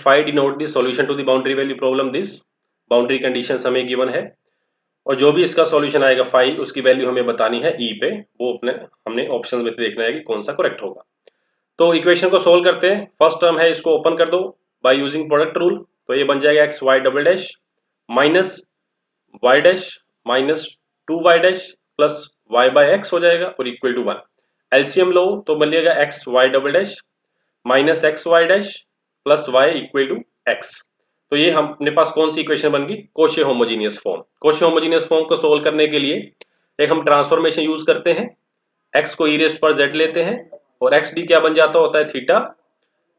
Phi denote the solution to the boundary value problem this. Boundary condition हमें given है और जो भी इसका सॉल्यूशन आएगा फाई उसकी वैल्यू हमें बतानी है ई पे, वो अपने हमने ऑप्शन में देखना है कि कौन सा करेक्ट होगा। तो इक्वेशन को सोल्व करते हैं। फर्स्ट टर्म है, इसको ओपन कर दो बाय यूजिंग प्रोडक्ट रूल। तो ये बन जाएगा X Y double dash minus Y dash minus 2y dash plus Y by X हो जाएगा और इक्वल टू 1। एलसीएम लो तो बनेगा X Y double dash minus X Y dash plus Y equal to x. तो ये हम अपने पास कौन सी इक्वेशन बन गई? Cauchy homogeneous form. Cauchy homogeneous form को सोल्व करने के लिए एक हम ट्रांसफॉर्मेशन यूज करते हैं, x को ई रेस्ट पर z लेते हैं और एक्स डी क्या बन जाता होता है theta,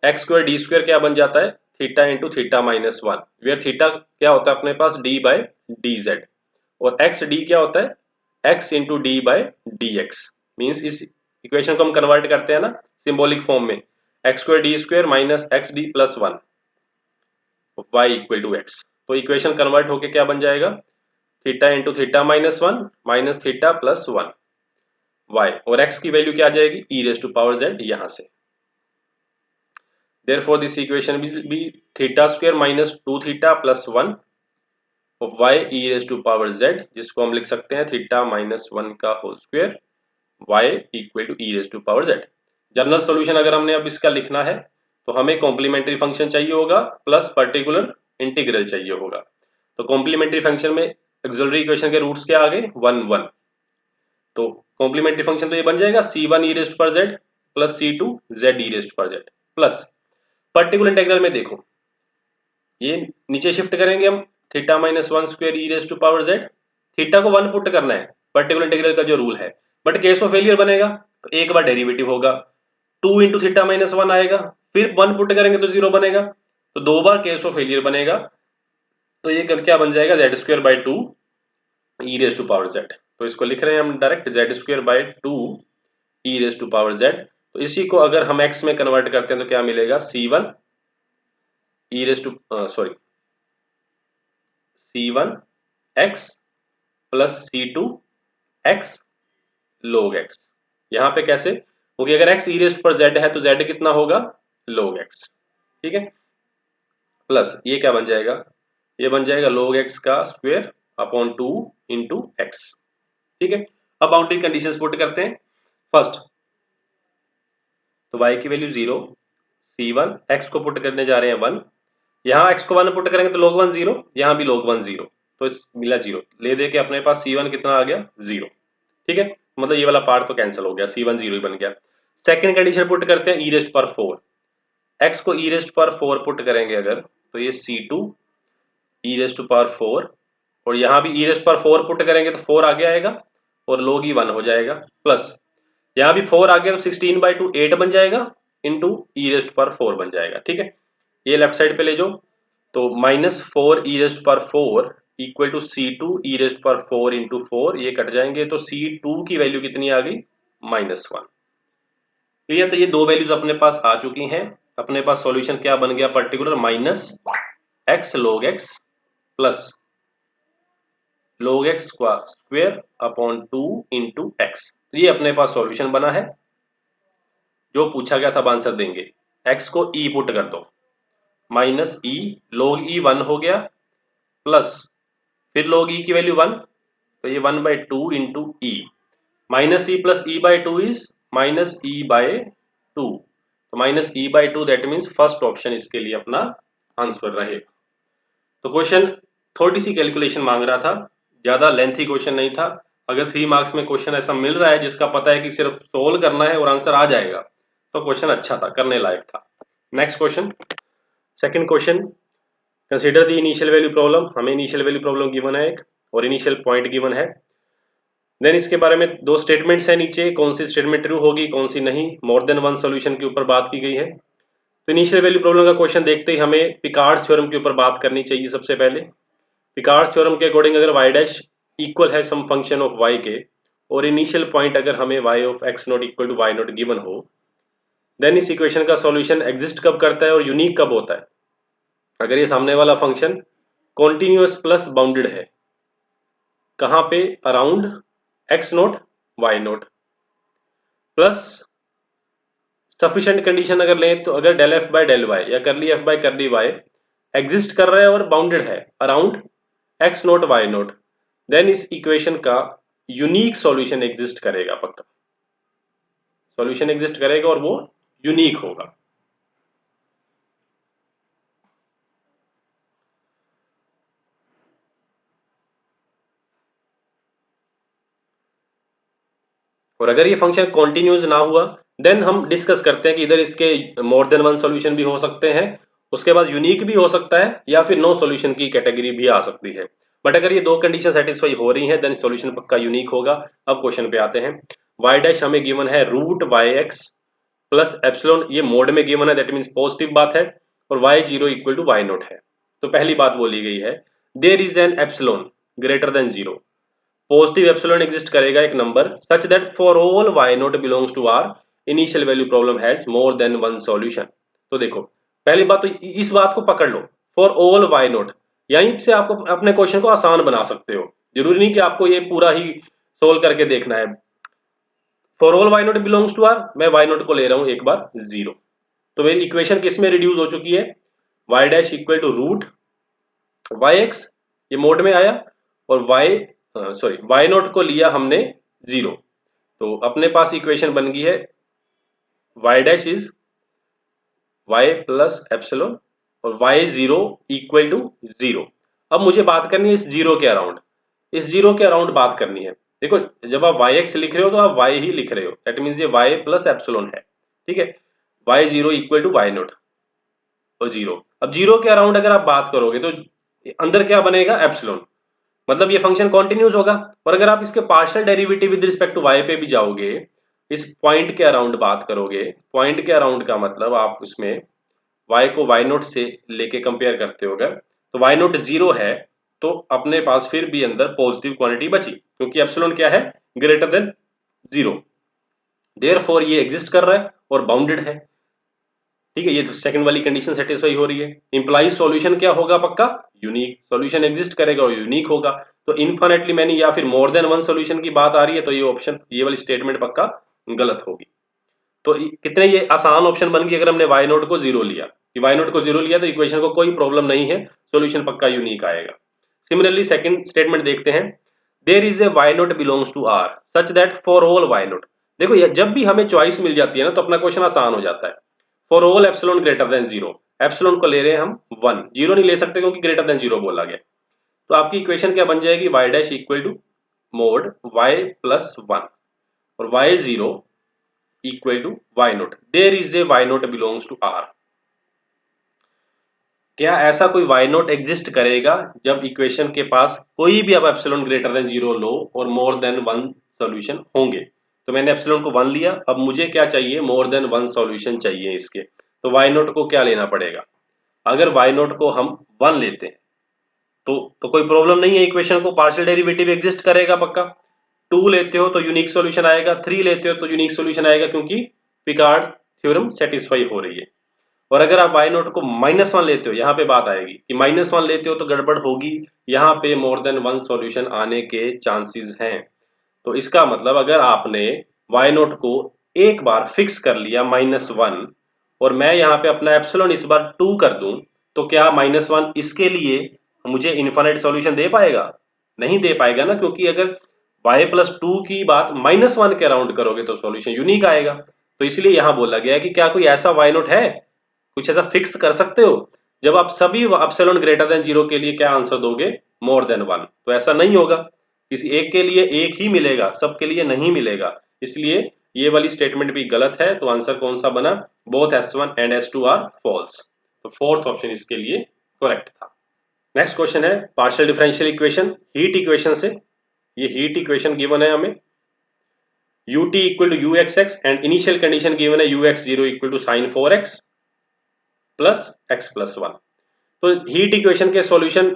x square d square क्या बन जाता है theta into theta minus 1, where theta क्या होता है अपने पास डी बाय डी जेड और एक्स डी क्या होता है x into d by d x. Means इस इक्वेशन को हम कन्वर्ट करते हैं ना सिंबॉलिक फॉर्म में, x square d square minus x d plus 1 y equal to x. तो इक्वेशन कन्वर्ट होके क्या बन जाएगा theta into theta minus 1 minus theta plus 1 y और एक्स की वैल्यू क्या आ जाएगी e raise to power z यहां से। Therefore, this equation will be theta square minus 2 theta plus 1 of y e raised to power z, जिसको हम लिख सकते हैं थीटा माइनस 1 का whole square y equal to e raised to power z। General solution अगर हमने अब इसका लिखना है तो हमें कॉम्प्लीमेंट्री फंक्शन चाहिए होगा प्लस पर्टिकुलर इंटीग्रल चाहिए होगा। तो कॉम्प्लीमेंट्री फंक्शन में ऑक्सिलरी इक्वेशन के रूट्स क्या आ गए 1 1। तो कॉम्प्लीमेंट्री फंक्शन तो ये बन जाएगा c1 e raised पर z plus c2 z e raised पर z प्लस पर्टिकुलर इंटीग्रल में देखो ये नीचे शिफ्ट करेंगे हम theta minus 1 square e raise to power z, theta को 1 पुट करना है पर्टिकुलर इंटीग्रल का जो रूल है, बट केस ऑफ फेलियर बनेगा तो एक बार डेरिवेटिव होगा 2 इंटू थीटा माइनस 1 आएगा, फिर 1 पुट करेंगे तो 0 बनेगा, तो 2 बार केस ऑफ फेलियर बनेगा। तो ये क्या बन जाएगा z square by 2 e raise to power z. तो इसको लिख रहे हैं हम direct z square by 2 e raise to power z. तो इसी को अगर हम एक्स में कन्वर्ट करते हैं तो क्या मिलेगा c1 e raise to sorry c1 x plus c2 x log x। यहां पे कैसे? क्योंकि अगर x ई रेस्ट पर z है तो z कितना होगा log x, ठीक है। प्लस ये क्या बन जाएगा, ये बन जाएगा log x का स्क्वायर अपॉन 2 इंटू एक्स, ठीक है। अब बाउंड्री कंडीशंस पुट करते हैं। फर्स्ट तो y की वैल्यू 0, c1 x को पुट करने जा रहे हैं 1, यहाँ x को 1 पुट करेंगे तो log 1 0, यहाँ भी log 1 0, तो मिला 0, ले दे के अपने पास c1 कितना आ गया 0, ठीक है। मतलब ये वाला पार्ट तो कैंसिल हो गया, c1 0 ही बन गया। सेकंड कंडीशन पुट करते हैं ई रेस्ट पर 4, x को ई रेस्ट पर 4 पुट करेंगे अगर तो ये c2 E raised to power 4 और यहाँ भी ई रेस्ट पर 4 पुट करेंगे तो 4 आगे आएगा और log ही 1 हो जाएगा, प्लस यहाँ भी 4 आ गया तो 16 बाई 2 8 बन जाएगा इंटू ई रेस्ट पर 4 बन जाएगा, ठीक है। ये लेफ्ट साइड पे ले जाओ तो माइनस 4 ई रेस्ट पर 4 equal to c2 E raised पर 4 इंटू 4, ये कट जाएंगे तो c2 की वैल्यू कितनी आ गई -1। क्लियर? तो ये दो वैल्यूज अपने पास आ चुकी हैं। अपने पास सॉल्यूशन क्या बन गया particular minus x log x plus log x का स्क्वायर अपॉन 2 इंटू एक्स। ये अपने पास सॉल्यूशन बना है, जो पूछा गया था अब आंसर देंगे। x को e पुट कर दो माइनस ई log e 1 हो गया प्लस फिर log e की वैल्यू 1 तो ये 1 by 2 into E, minus E plus E by 2 is minus E bye 2, तो minus E by 2 that means first option इसके लिए अपना आंसर रहेगा। तो क्वेश्चन थोड़ी सी कैलकुलेशन मांग रहा था, ज्यादा लेंथी क्वेश्चन नहीं था। अगर 3 मार्क्स में क्वेश्चन ऐसा मिल रहा है जिसका पता है कि सिर्फ सोल्व करना है और आंसर आ जाएगा तो क्वेश्चन अच्छा था, करने लायक था। Next question, second question, consider the initial value problem. हमें इनिशियल वैल्यू प्रॉब्लम गिवन है एक और इनिशियल पॉइंट गिवन है। देन इसके बारे में दो स्टेटमेंट्स है नीचे, कौन सी स्टेटमेंट ट्रू होगी कौन सी नहीं, मोर देन वन सॉल्यूशन के ऊपर बात की गई है। तो इनिशियल वैल्यू प्रॉब्लम का क्वेश्चन देखते ही हमें पिकार्ड्स थ्योरम के ऊपर बात करनी चाहिए। सबसे पहले पिकार्ड्स थ्योरम के अकॉर्डिंग अगर y डैश इक्वल है सम फंक्शन ऑफ y के और इनिशियल पॉइंट अगर हमें y of x not equal to y not given हो, देन इस इक्वेशन का सॉल्यूशन एग्जिस्ट कब करता है और यूनिक कब होता है? अगर ये सामने वाला फंक्शन कॉन्टिन्यूअस प्लस बाउंडेड है, कहां पे? Around x not y not plus sufficient condition अगर लें तो अगर del f by del y या curly f by curly y exist कर रहा है और बाउंडेड है around x not y not, then इस इक्वेशन का यूनिक सॉल्यूशन एग्जिस्ट करेगा, पक्का सॉल्यूशन एग्जिस्ट करेगा और वो यूनिक होगा। और अगर ये फंक्शन कॉन्टिन्यूज ना हुआ देन हम डिस्कस करते हैं कि इधर इसके मोर देन वन सॉल्यूशन भी हो सकते हैं, उसके बाद यूनिक भी हो सकता है या फिर नो सॉल्यूशन की कैटेगरी भी आ सकती है। बट अगर ये दो कंडीशन सेटिस्फाई हो रही हैं देन सॉल्यूशन पक्का यूनिक होगा। अब क्वेश्चन पे आते हैं। वाई डैश हमें गिवन है root y x plus epsilon, ये मोड में गिवन है दैट मीन्स पॉजिटिव बात है, और y zero equal to y not है। तो पहली बात बोली गई है there is an epsilon greater than zero, positive epsilon exist करेगा एक number such that for all y not belongs to R initial value problem has more than one solution. तो देखो पहली बात तो इस बात को पकड़ लो, फॉर ऑल वाई नॉट, यहीं से आपको अपने क्वेश्चन को आसान बना सकते हो, जरूरी नहीं कि आपको ये पूरा ही सोल्व करके देखना है। For all y not belongs to R, मैं वाई नॉट को ले रहा हूं एक बार जीरो, तो मेरी इक्वेशन किस में रिड्यूस हो चुकी है, y dash equal to root y x, ये मोड में आया, और वाई सॉरी वाई नॉट को लिया हमने जीरो, तो अपने पास इक्वेशन बन गई है y dash is y plus epsilon और y zero equal to zero. अब मुझे बात करनी है इस जीरो के अराउंड, इस जीरो के अराउंड बात करनी है। देखो जब आप वाई एक्स लिख रहे हो तो आप वाई ही लिख रहे हो, दैट मीन्स ये वाई प्लस एप्सिलॉन है, ठीक है। Y zero equal to y not और जीरो, अब जीरो के अराउंड अगर आप बात करोगे तो अंदर क्या बनेगा एप्सिलॉन, मतलब ये फंक्शन कॉन्टिन्यूस होगा। और अगर आप इसके partial derivative with respect to y पे भी जाओगे, इस पॉइंट के अराउंड बात करोगे, पॉइंट के अराउंड का मतलब आप इसमें y को y नोट से लेके कंपेयर करते हो अगर, तो y नोट जीरो है तो अपने पास फिर भी अंदर पॉजिटिव क्वांटिटी बची, क्योंकि एप्सिलॉन क्या है ग्रेटर देन जीरो, देयरफॉर ये एग्जिस्ट कर रहा है और बाउंडेड है, ठीक है। ये तो सेकंड वाली कंडीशन सेटिस्फाई हो रही है, इंप्लाइज सॉल्यूशन क्या होगा पक्का यूनिक, सॉल्यूशन एग्जिस्ट करेगा और यूनिक होगा। तो इनफिनिटली मैनी या फिर मोर देन वन सॉल्यूशन की बात आ रही है तो ये ऑप्शन, ये वाली स्टेटमेंट पक्का गलत होगी। तो कितने ये आसान ऑप्शन बन गई अगर हमने वाई नोट को जीरो लिया, कि वाई नोट को जीरो लिया तो इक्वेशन को कोई प्रॉब्लम नहीं है, सॉल्यूशन पक्का यूनिक आएगा। सिमिलरली सेकंड स्टेटमेंट देखते हैं, there is a y note belongs to R such that for all y note. देखो ये जब भी हमें चॉइस मिल जाती है ना तो अपना क्वेश्चन आसान हो जाता है। For all epsilon greater than zero, epsilon को ले रहे हैं हम वन, जीरो नहीं ले सकते क्योंकि ग्रेटर देन जीरो बोला गया। तो आपकी इक्वेशन क्या बन जाएगी, y dash equal to mod y plus one और y zero equal to y note, there is a y note belongs to R. क्या ऐसा कोई वाई नोट एग्जिस्ट करेगा जब इक्वेशन के पास कोई भी अब एप्सिलॉन ग्रेटर देन जीरो लो और मोर देन वन सॉल्यूशन होंगे। तो मैंने एप्सिलॉन को वन लिया, अब मुझे क्या चाहिए, मोर देन वन सॉल्यूशन चाहिए इसके, तो वाई नोट को क्या लेना पड़ेगा, अगर वाई नोट को हम वन लेते हैं तो कोई प्रॉब्लम नहीं है, इक्वेशन को पार्शियल डेरिवेटिव एग्जिस्ट करेगा पक्का। टू लेते हो तो यूनिक सॉल्यूशन आएगा, थ्री लेते हो तो यूनिक सॉल्यूशन आएगा, क्योंकि पिकार्ड थ्योरम सेटिस्फाई हो रही है। और अगर आप वाई नोट को माइनस वन लेते हो, यहाँ पे बात आएगी कि माइनस वन लेते हो तो गड़बड़ होगी, यहाँ पे मोर देन वन सॉल्यूशन आने के चांसेस हैं। तो इसका मतलब अगर आपने वाई नोट को एक बार फिक्स कर लिया माइनस वन और मैं यहाँ पे अपना एप्सिलॉन इस बार टू कर दूं, तो क्या माइनस वन इसके लिए मुझे इनफाइनाइट सॉल्यूशन दे पाएगा, नहीं दे पाएगा ना, क्योंकि अगर y प्लस टू की बात माइनस वन के अराउंड करोगे तो सॉल्यूशन यूनिक आएगा। तो इसलिए यहां बोला गया है कि क्या कोई ऐसा वाई नोट है, कुछ ऐसा फिक्स कर सकते हो जब आप सभी एप्सिलॉन ग्रेटर देन जीरो के लिए क्या आंसर दोगे, मोर देन वन। तो ऐसा नहीं होगा, किसी एक के लिए एक ही मिलेगा, सबके लिए नहीं मिलेगा, इसलिए ये वाली स्टेटमेंट भी गलत है। तो आंसर कौन सा बना, both S1 and S2 are false, तो फोर्थ ऑप्शन इसके लिए करेक्ट था। नेक्स्ट क्वेश्चन है partial differential equation heat equation से। ये हीट इक्वेशन गिवन है हमें ut equal to u x x and initial condition given है u x zero equal to sine four x plus x plus one. तो heat equation के solution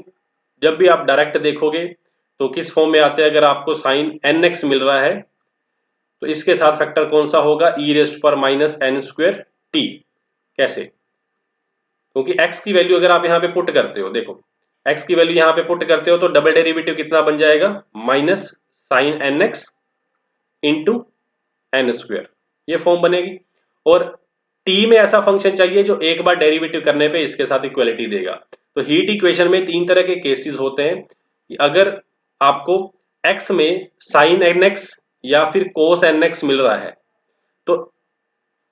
जब भी आप डायरेक्ट देखोगे तो किस फॉर्म में आते हैं, अगर आपको साइन एन एक्स मिल रहा है तो इसके साथ फैक्टर कौन सा होगा, ई रेस्ट पर माइनस एन स्क्वेयर टी। कैसे, क्योंकि x की वैल्यू अगर आप यहाँ पे पुट करते हो, देखो x की वैल्यू यहाँ पे पुट करते हो तो डबल डेरिवेटिव कितना बन जाएगा, minus sine n x into n square, ये फॉर्म बनेगी। और टी में ऐसा फंक्शन चाहिए जो एक बार डेरिवेटिव करने पे इसके साथ इक्वलिटी देगा। तो हीट इक्वेशन में तीन तरह के केसेस होते हैं कि अगर आपको x में साइन एन एक्स या फिर कोस एन एक्स मिल रहा है तो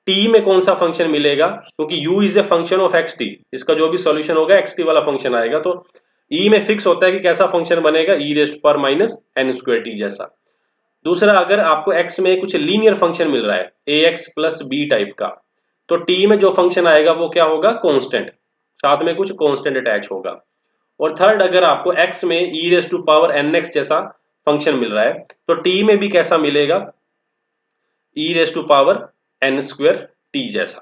t में कौन सा फंक्शन मिलेगा, क्योंकि u is a function of xt, इसका जो भी सॉल्यूशन होगा xt वाला फंक्शन आएगा। तो e में फिक्स होता है कि कैसा फंक्शन बनेगा, e रेस्ट पर माइनस एन स्क्वायर टी जैसा। दूसरा, अगर आपको x में कुछ लीनियर फंक्शन मिल रहा है ax प्लस बी टाइप का, तो t में जो फंक्शन आएगा वो क्या होगा, कांस्टेंट, साथ में कुछ कांस्टेंट अटैच होगा। और थर्ड, अगर आपको x में e raise to power n x जैसा फंक्शन मिल रहा है तो t में भी कैसा मिलेगा, e raise to power n square t जैसा।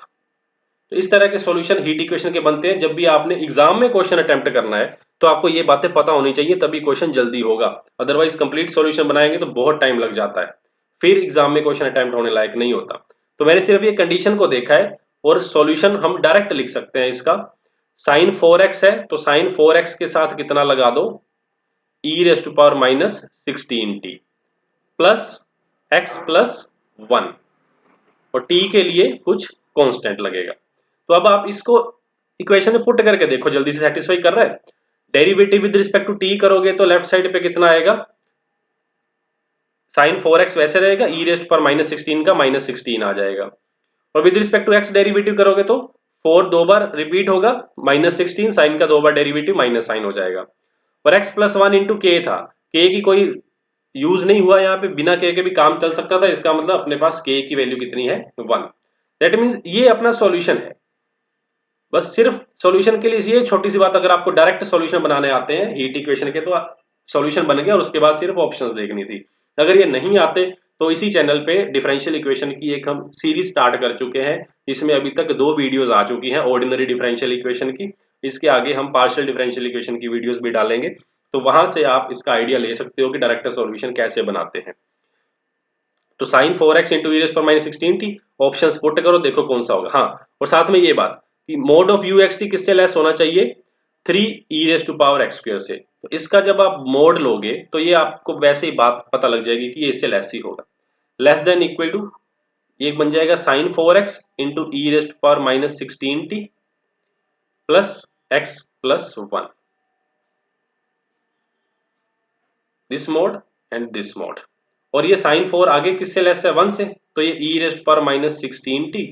तो इस तरह के सॉल्यूशन हीट इक्वेशन के बनते हैं। जब भी आपने एग्जाम में क्वेश्चन अटेम्प्ट करना है तो आपको ये बातें पता होनी चाहिए, तभी क्वेश्चन जल्दी होगा। अदरवाइज कंप्लीट सॉल्यूशन बनाएंगे तो बहुत टाइम लग जाता है, फिर एग्जाम में क्वेश्चन अटेम्प्ट होने लायक नहीं होता। तो मैंने सिर्फ ये कंडीशन को देखा है और सॉल्यूशन हम डायरेक्ट लिख सकते हैं इसका। साइन 4x है तो साइन 4x के साथ कितना लगा दो, e raise to power minus 16t plus x plus 1, और t के लिए कुछ कांस्टेंट लगेगा। तो अब आप इसको इक्वेशन में पुट करके देखो, जल्दी से सेटिस्फाई कर रहा है। Derivative with respect to t करोगे तो लेफ्ट साइड पे कितना आएगा, साइन 4x वैसे रहेगा, e रेस्ट पर माइनस 16 का माइनस 16 आ जाएगा। और with respect to x derivative करोगे तो 4 दो बार रिपीट होगा, माइनस 16 साइन का दो बार डेरिवेटिव माइनस साइन हो जाएगा। और x प्लस 1 इंटू के था, के की कोई यूज नहीं हुआ यहाँ पे, बिना के भी काम चल सकता था, इसका मतलब अपने पास के की वैल्यू कितनी है, 1। दैट मीन्स ये अपना सॉल्यूशन है। बस सिर्फ सॉल्यूशन के लिए ये छोटी सी बात, अगर आपको डायरेक्ट सॉल्यूशन बनाने आते हैं हीट इक्वेशन के तो सॉल्यूशन बन गया और उसके बाद सिर्फ ऑप्शंस देखनी थी। अगर ये नहीं आते तो इसी चैनल पे डिफरेंशियल इक्वेशन की एक हम सीरीज स्टार्ट कर चुके हैं, इसमें अभी तक 2 वीडियोस आ चुकी हैं ऑर्डिनरी डिफरेंशियल इक्वेशन की। इसके आगे हम पार्शियल डिफरेंशियल इक्वेशन की वीडियोस भी डालेंगे, तो वहां से आप इसका आइडिया ले सकते हो कि डायरेक्ट सॉल्यूशन कैसे बनाते हैं। तो sign 4x into e race पर माइनस 16t, ऑप्शन पुट करो, देखो कौन सा होगा। हाँ, और साथ में ये बात कि mod of u x t किससे लेस होना चाहिए, 3 e raise to power x square से। तो इसका जब आप मोड लोगे तो ये आपको वैसे ही बात पता लग जाएगी कि ये इससे लेस ही होगा। लेस देन इक्वल टू ये बन जाएगा sine 4x into e raise to power minus 16t plus x plus 1, this mod and this mod. और ये साइन 4 आगे किससे लेस है, 1 से, तो ये ई रेस्ट पर minus 16t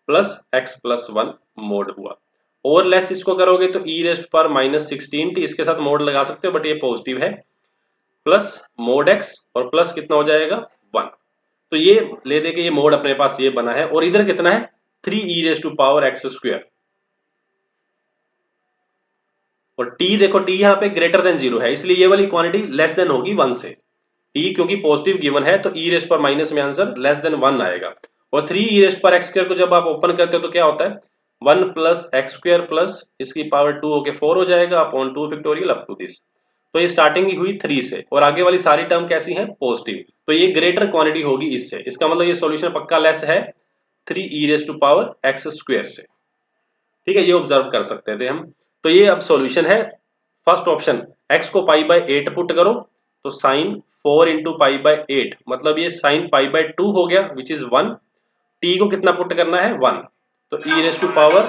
plus x plus 1 mode हुआ। और लेस इसको करोगे तो ई रेस्ट पर माइनस 16t, इसके साथ मोड लगा सकते हो बट ये पॉजिटिव है, प्लस मोड एक्स और प्लस कितना हो जाएगा 1। तो ये ले दे के ये मोड अपने पास ये बना है, और इधर कितना है 3 e raised to power x square. और t देखो, t यहाँ पे ग्रेटर देन 0 है, इसलिए ये वाली क्वांटिटी लेस देन होगी 1 से। t क्योंकि पॉजिटिव गिवन है तो e रेस्ट पर माइनस में आंसर लेस देन 1 आएगा। और 3 ई रेस्ट पर एक्स स्क्वायर को जब आप ओपन करते हो तो क्या होता है, 1 प्लस एक्स स्क्वायर प्लस इसकी पावर 2 होके 4 हो जाएगा upon 2 factorial up to this. तो ये स्टार्टिंग ही हुई 3 से और आगे वाली सारी टर्म कैसी है, पॉजिटिव, तो ये ग्रेटर क्वांटिटी होगी इससे। इसका मतलब ये सॉल्यूशन पक्का लेस है 3 e raised to power x square से। ठीक है, ये ऑब्जर्व कर सकते थे हम। तो ये अब सॉल्यूशन है फर्स्ट ऑप्शन, x को पाई बाय 8 पुट करो तो साइन 4 इंटू पाई बाय 8, मतलब ये साइन पाई बाय 2 हो गया विच इज 1। t को कितना पुट करना है 1, तो e raise to power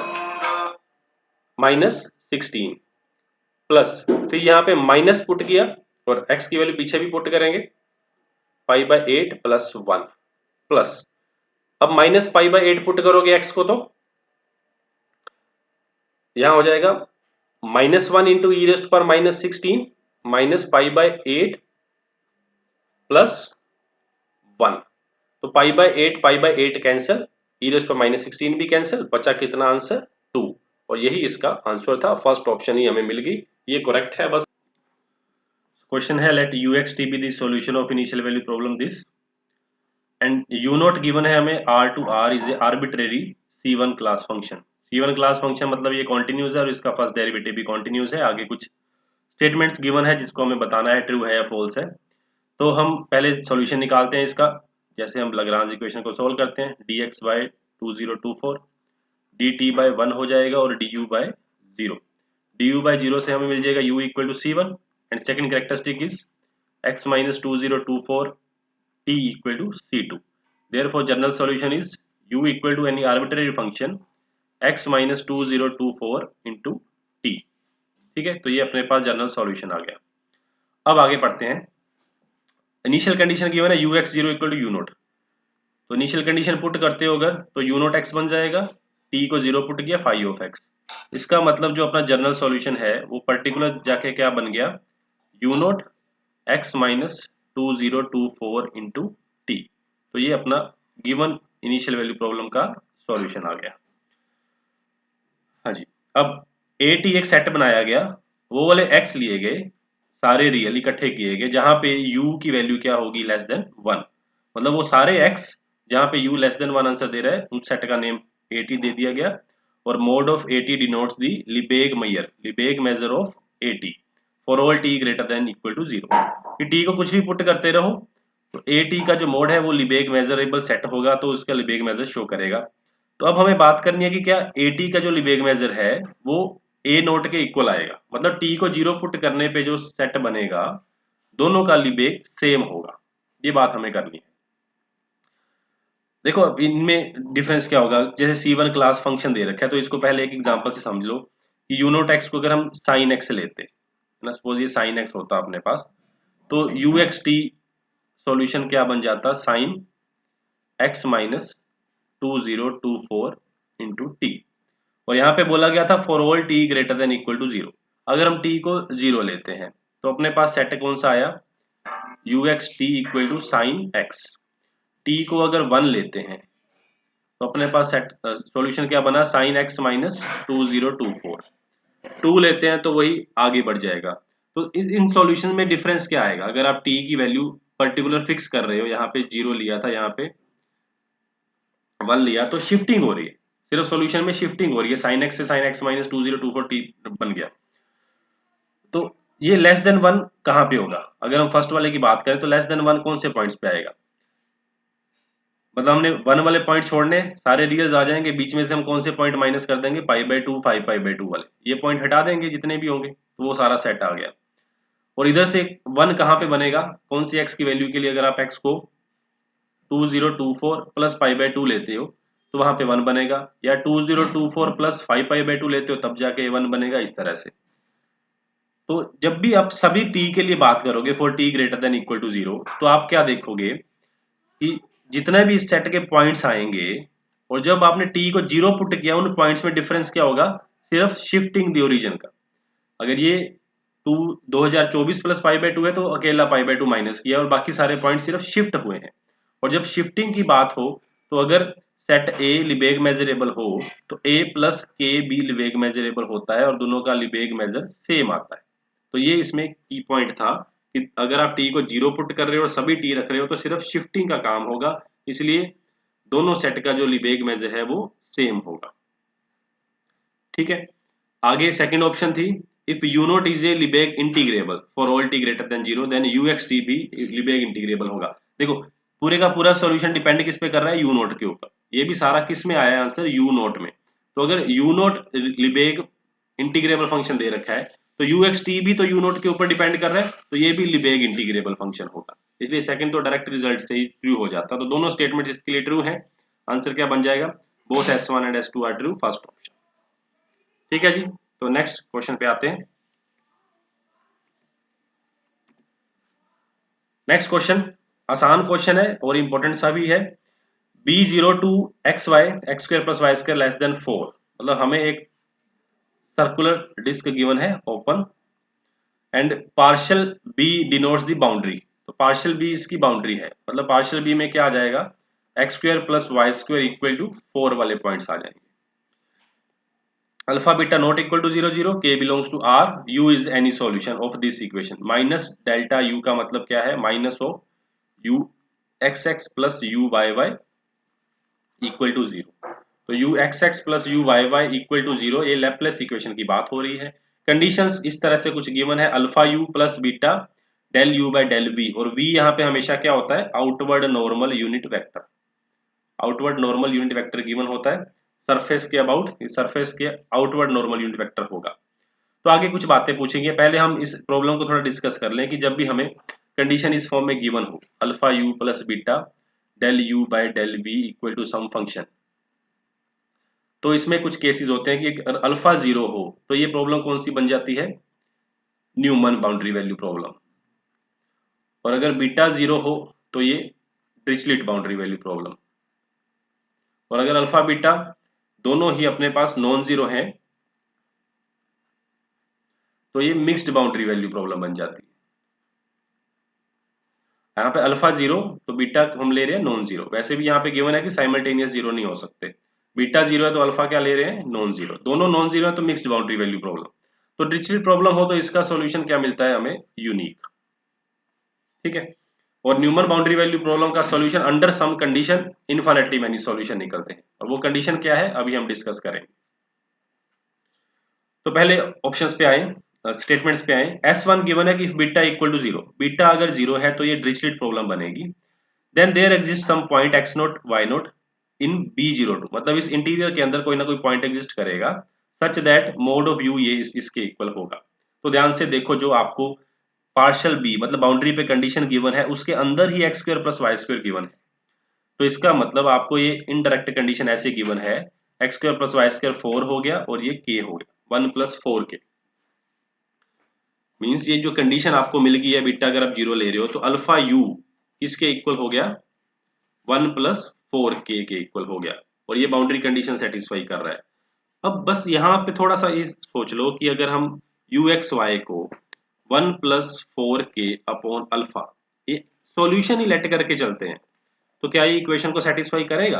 minus 16 plus, फिर यहाँ पे माइनस पुट किया और x की वैल्यू पीछे भी पुट करेंगे, पाई बाय 8 प्लस 1 प्लस, अब माइनस पाई बाय 8 पुट करोगे x को तो यहां हो जाएगा माइनस 1 इंटू ई रेस्ट पर minus 16 minus pi by 8 plus 1। तो pi by 8 cancel, E raised पर माइनस 16 भी कैंसिल, बचा कितना आंसर 2। और यही इसका आंसर था, फर्स्ट ऑप्शन ही हमें मिल गई, ये करेक्ट है। बस क्वेश्चन है let u x t be the solution of initial value problem this and u not given है हमें R to R is a arbitrary C1 class function. C1 class function मतलब ये कॉन्टिन्यूस है और इसका फर्स्ट डेरिवेटिव भी continuous है। आगे कुछ स्टेटमेंट्स गिवन है जिसको हमें बताना है ट्रू है या फॉल्स है। तो हम पहले सॉल्यूशन निकालते हैं इसका, जैसे हम लाग्रांज इक्वेशन को सोल्व करते हैं, dx बाय 2024 dt बाय 1 हो जाएगा और du बाय 0। du बाय 0 से हमें मिल जाएगा u equal to C1 and second characteristic is x minus 2024 t equal to C2। Therefore general solution is u equal to any arbitrary function x minus 2024 into t. ठीक है, तो ये अपने पास general solution आ गया। अब आगे पढ़ते हैं। इनिशियल कंडीशन गिवन है u x zero equal to u not, तो इनिशियल कंडीशन पुट करते हो अगर तो यू नोट एक्स बन जाएगा, टी को जीरो पुट किया फाई ऑफ एक्स। इसका मतलब जो अपना जनरल सॉल्यूशन है वो पर्टिकुलर जाके क्या बन गया, you naught x minus 2024 into T. तो ये अपना गिवन इनिशियल वैल्यू प्रॉब्लम का सॉल्यूशन आ गया। हाँ जी, अब ए टी एक सेट बनाया गया, वो वाले एक्स लिए गए, सारे रियल इकट्ठे किए गए जहां पे u की वैल्यू क्या होगी, लेस देन 1। मतलब वो सारे x जहां पे u लेस देन 1 आंसर दे रहा है उस सेट का नेम ए टी दे दिया गया। और mod of a t denotes the Lebesgue measure of a t for all t greater than equal to 0। कि टी को कुछ भी पुट करते रहो तो ए टी का जो मोड है वो लिबेग मेजरेबल सेट होगा, तो उसका लिबेग मेजर शो करेगा। तो अब हमें बात करनी है कि क्या ए टी का जो लिबेग मेजर है वो ए नोट के इक्वल आएगा, मतलब टी को जीरो पुट करने पे जो सेट बनेगा दोनों का लिबेग सेम होगा। ये बात हमें करनी है। देखो अब इनमें डिफरेंस क्या होगा, जैसे C1 क्लास फंक्शन दे रखा है तो इसको पहले एक एग्जांपल से समझ लो कि यू नोट एक्स को अगर हम साइन एक्स लेते ना, सपोज ये साइन एक्स होता अपने पास, तो यू एक्स टी सोल्यूशन क्या बन जाता, sine x minus 2024 into t. और यहाँ पे बोला गया था for all t greater than equal to 0। अगर हम टी को 0 लेते हैं तो अपने पास सेट कौन सा आया, u x t equal to sine x. T को अगर 1 लेते हैं तो अपने पास सेट सॉल्यूशन क्या बना, साइन एक्स माइनस 2024। 2 लेते हैं तो वही आगे बढ़ जाएगा। तो इन सॉल्यूशन में डिफरेंस क्या आएगा, अगर आप टी की वैल्यू पर्टिकुलर फिक्स कर रहे हो, यहाँ पे 0 लिया था, यहाँ पे 1 लिया, तो शिफ्टिंग हो रही है, सिर्फ सॉल्यूशन में शिफ्टिंग हो रही है, साइन एक्स से साइन एक्स माइनस 2024 टी बन गया। तो ये लेस देन 1 कहाँ पे होगा, अगर हम फर्स्ट वाले की बात करें तो लेस देन 1 कौन से पॉइंट्स पे आएगा, मतलब हमने 1 वाले पॉइंट छोड़ने, सारे रियल्स आ जाएंगे, बीच में से हम कौन से पॉइंट माइनस कर देंगे, π/2 5π/2 वाले, ये पॉइंट हटा देंगे जितने भी होंगे, तो वो सारा सेट आ गया। और इधर से 1 कहाँ पे बनेगा, कौन सी x की वैल्यू के लिए, अगर आप x को 2024 प्लस π/2 लेते हो तो वहां पे 1 बनेगा, या 2024 प्लस 5π/2 लेते हो तब जाके 1 बनेगा, इस तरह से। तो जब भी आप सभी t के लिए बात करोगे for t greater than equal to 0, तो आप क्या देखोगे कि जितने भी इस सेट के पॉइंट्स आएंगे, और जब आपने t को 0 पुट किया उन पॉइंट्स में डिफरेंस क्या होगा, सिर्फ शिफ्टिंग द ओरिजिन का। अगर ये 2024 प्लस π/2 है तो अकेला π/2 माइनस किया और बाकी सारे पॉइंट सिर्फ शिफ्ट हुए हैं। और जब शिफ्टिंग की बात हो तो अगर सेट A लिबेग मेजरेबल हो तो A प्लस के भी लिबेग मेजरेबल होता है और दोनों का लिबेग मेजर सेम आता है। तो ये इसमें की पॉइंट था कि अगर आप t को 0 पुट कर रहे हो और सभी t रख रहे हो तो सिर्फ शिफ्टिंग का काम होगा, इसलिए दोनों सेट का जो लिबेग मेजर है वो सेम होगा। ठीक है, आगे सेकंड ऑप्शन थी, if u naught is a Lebesgue integrable for all t greater than 0 then u x t भी लिबेग इंटीग्रेबल होगा। देखो पूरे का पूरा सॉल्यूशन डिपेंड किस पे कर रहा है, यू नोट के ऊपर। ये भी सारा किस में आया है आंसर, यू नोट में। तो अगर यू नोट लिबेग इंटीग्रेबल फंक्शन दे रखा है तो यू एक्स टी भी तो यू नोट के ऊपर डिपेंड कर रहा है, तो ये भी लिबेग इंटीग्रेबल फंक्शन होगा। इसलिए सेकंड तो डायरेक्ट रिजल्ट से ही ट्रू हो जाता। तो दोनों स्टेटमेंट इसके लिए ट्रू है, आंसर क्या बन जाएगा, both S1 and S2 are true, first option. ठीक है जी, तो नेक्स्ट क्वेश्चन पे आते हैं। नेक्स्ट क्वेश्चन आसान क्वेश्चन है और इंपॉर्टेंट सा भी है। B02 xy x square plus y square less than 4, मतलब हमें एक सर्कुलर डिस्क गिवन है open and partial B denotes the boundary. तो पार्शियल B इसकी बाउंड्री है, मतलब पार्शियल B में क्या आ जाएगा, x square plus y square equal to 4 वाले पॉइंट्स आ जाएंगे। Alpha beta not equal to 0 0, k belongs to r, u is any solution of this equation. Minus delta u का मतलब क्या है, minus of u x x plus u y y equal to 0। तो u x x plus u y y equal to 0, ये Laplace equation की बात हो रही है। कंडीशंस इस तरह से कुछ गिवन है, alpha u plus beta del u by del v, और v यहाँ पे हमेशा क्या होता है, outward normal unit vector. Outward normal unit vector given होता है, सरफेस के अबाउट, सरफेस के आउटवर्ड नॉर्मल यूनिट वेक्टर होगा। तो आगे कुछ बातें पूछेंगे, पहले हम इस प्रॉब्लम को थोड़ा डिस्कस कर लें कि जब भी हमें कंडीशन इस फॉर्म में गिवन हो, alpha u plus beta del u by del v equal to some function, तो इसमें कुछ केसेस होते हैं कि अगर अल्फा 0 हो तो ये प्रॉब्लम कौन सी बन जाती है, न्यूमन बाउंड्री वैल्यू प्रॉब्लम। और अगर बीटा 0 हो तो ये डिरिचलेट बाउंड्री वैल्यू प्रॉब्लम। और अगर अल्फा बीटा दोनों ही अपने पास नॉन जीरो हैं तो ये मिक्स्ड बाउंड्री वैल्यू प्रॉब्लम बन जाती है। यहाँ पे अल्फा 0 तो बीटा हम ले रहे हैं नॉन जीरो, वैसे भी यहाँ पे गिवन है कि साइमल्टेनियस जीरो नहीं हो सकते। बीटा 0 है तो अल्फा क्या ले रहे हैं, नॉन जीरो, दोनों नॉन जीरो है तो मिक्स्ड बाउंड्री वैल्यू प्रॉब्लम। तो डिरिचलेट प्रॉब्लम हो तो इसका सॉल्यूशन क्या मिलता है हमें, यूनिक। ठीक है। और न्यूमन बाउंड्री वैल्यू प्रॉब्लम का solution under some condition infinitely many solution निकलते हैं, और वो कंडीशन क्या है अभी हम डिस्कस करेंगे। तो पहले ऑप्शंस पे आए, स्टेटमेंट्स पे आए। S1 गिवन है कि बीटा इक्वल टू 0, बीटा अगर 0 है तो ये डिरिचलेट प्रॉब्लम बनेगी। Then there exist some point x0 y0 in B02, मतलब इस इंटीरियर के अंदर कोई ना कोई पॉइंट एग्जिस्ट करेगा such that mode of you ये इसके इक्वल होगा। तो ध्यान से देखो, जो आपको पार्शियल बी मतलब बाउंड्री पे कंडीशन गिवन है उसके अंदर ही x square plus y square given है। तो इसका मतलब आपको ये इनडायरेक्ट कंडीशन ऐसे गिवन है, x square plus y square 4 हो गया और ये के हो गया 1 प्लस 4 के। मीन्स ये जो कंडीशन आपको मिल गई है बीटा अगर आप 0 ले रहे हो तो अल्फा यू किसके इक्वल हो गया, 1 प्लस 4 के इक्वल हो गया, और ये बाउंड्री कंडीशन सेटिस्फाई कर रहा है। अब बस यहाँ पे थोड़ा सा ये सोच लो कि अगर हम यू एक्स वाई को 1 प्लस 4 के अपॉन अल्फा ये सॉल्यूशन ही लेट करके चलते हैं तो क्या ये इक्वेशन को सेटिस्फाई करेगा।